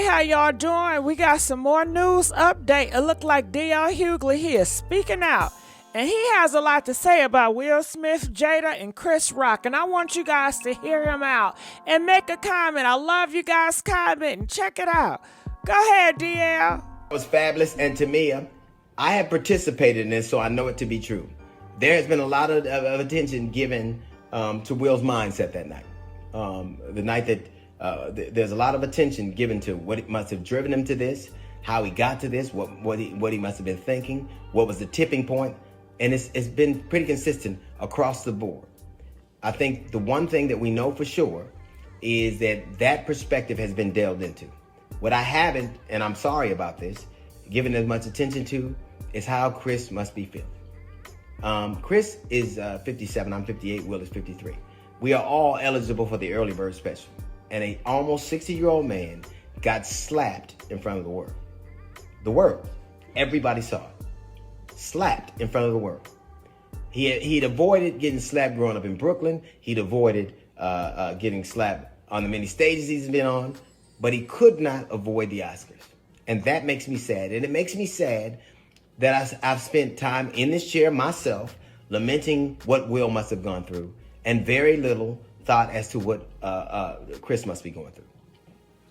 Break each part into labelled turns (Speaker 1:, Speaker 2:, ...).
Speaker 1: Hey, how y'all doing? We got some more news update. It looked like D.L. Hughley, he is speaking out. And he has a lot to say about Will Smith, Jada, and Chris Rock. And I want you guys to hear him out and make a comment. I love you guys commenting. Check it out. Go ahead, DL.
Speaker 2: It was fabulous. And to me, I have participated in this, so I know it to be true. There has been a lot of attention given to Will's mindset that night. The night that there's a lot of attention given to what it must have driven him to this, how he got to this, what he must have been thinking, what was the tipping point. And it's been pretty consistent across the board. I think the one thing that we know for sure is that perspective has been delved into. What I haven't, and I'm sorry about this, given as much attention to, is how Chris must be feeling. Chris is 57, I'm 58, Will is 53. We are all eligible for the early bird special. And an almost 60-year-old man got slapped in front of the world. The world. Everybody saw it. Slapped in front of the world. He'd avoided getting slapped growing up in Brooklyn. He'd avoided getting slapped on the many stages he's been on, but he could not avoid the Oscars. And that makes me sad. And it makes me sad that I've spent time in this chair myself, lamenting what Will must have gone through, and very little thought as to what Chris must be going through.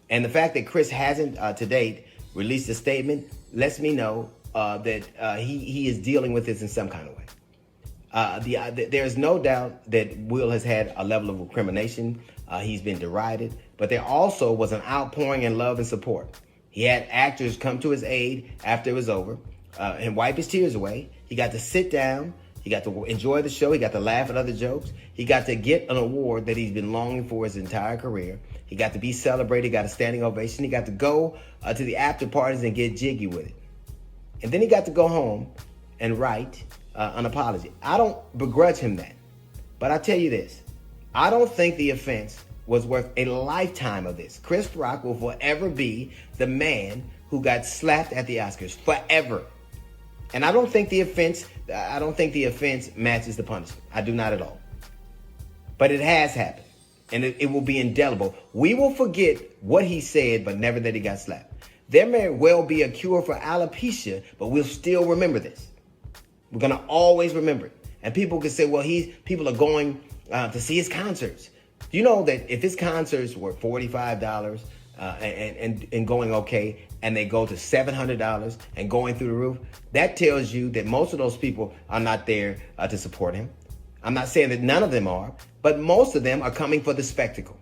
Speaker 2: And the fact that Chris hasn't to date released a statement lets me know that he is dealing with this in some kind of way. There's no doubt that Will has had a level of recrimination. He's been derided, but there also was an outpouring in love and support. He had actors come to his aid after it was over and wipe his tears away. He got to sit down. He got to enjoy the show. He got to laugh at other jokes. He got to get an award that he's been longing for his entire career. He got to be celebrated. He got a standing ovation. He got to go to the after parties and get jiggy with it. And then he got to go home and write an apology. I don't begrudge him that. But I tell you this, I don't think the offense was worth a lifetime of this. Chris Rock will forever be the man who got slapped at the Oscars. Forever. And I don't think the offense matches the punishment. I do not at all. But it has happened. And it will be indelible. We will forget what he said, but never that he got slapped. There may well be a cure for alopecia, but we'll still remember this. We're going to always remember it. And people can say, well, people are going to see his concerts. Do you know that if his concerts were $45 and going okay, and they go to $700 and going through the roof, that tells you that most of those people are not there to support him. I'm not saying that none of them are, but most of them are coming for the spectacle.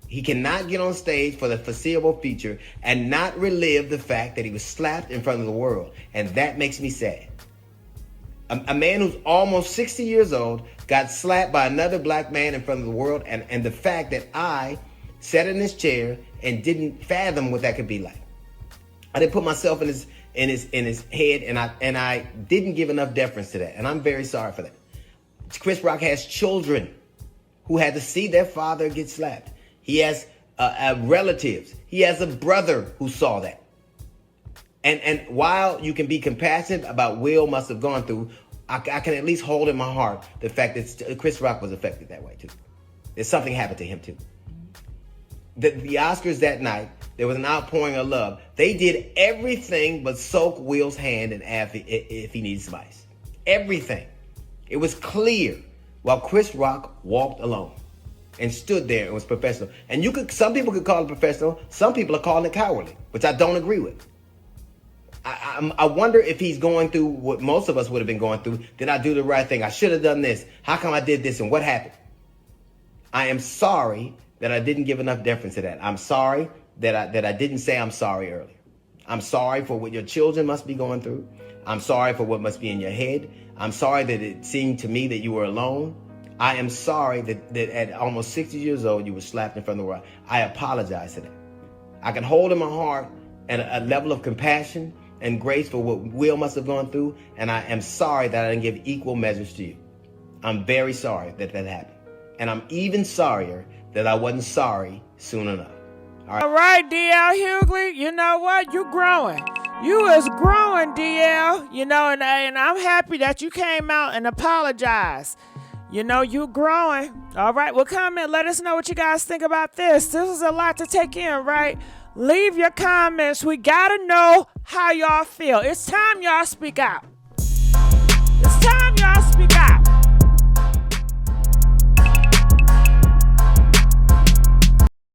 Speaker 2: He cannot get on stage for the foreseeable future and not relive the fact that he was slapped in front of the world. And that makes me sad. A man who's almost 60 years old got slapped by another black man in front of the world. And the fact that I sat in this chair and didn't fathom what that could be like. I didn't put myself in his head, and I didn't give enough deference to that. And I'm very sorry for that. Chris Rock has children who had to see their father get slapped. He has relatives. He has a brother who saw that. And while you can be compassionate about Will must have gone through, I can at least hold in my heart the fact that Chris Rock was affected that way too. There's something happened to him too. The Oscars that night, there was an outpouring of love. They did everything but soak Will's hand and ask if he needed some ice. Everything. It was clear while Chris Rock walked alone and stood there and was professional. And some people could call it professional. Some people are calling it cowardly, which I don't agree with. I wonder if he's going through what most of us would have been going through. Did I do the right thing? I should have done this. How come I did this? And what happened? I am sorry that I didn't give enough deference to that. I'm sorry that I didn't say I'm sorry earlier. I'm sorry for what your children must be going through. I'm sorry for what must be in your head. I'm sorry that it seemed to me that you were alone. I am sorry that at almost 60 years old, you were slapped in front of the world. I apologize to that. I can hold in my heart a level of compassion and grace for what Will must have gone through. And I am sorry that I didn't give equal measures to you. I'm very sorry that happened. And I'm even sorrier that I wasn't sorry soon enough.
Speaker 1: All right, D.L. Hughley, you know what? You're growing. You is growing, D.L. You know, and I'm happy that you came out and apologized. You know, you're growing. All right, well, comment. Let us know what you guys think about this. This is a lot to take in, right? Leave your comments. We gotta know how y'all feel. It's time y'all speak out.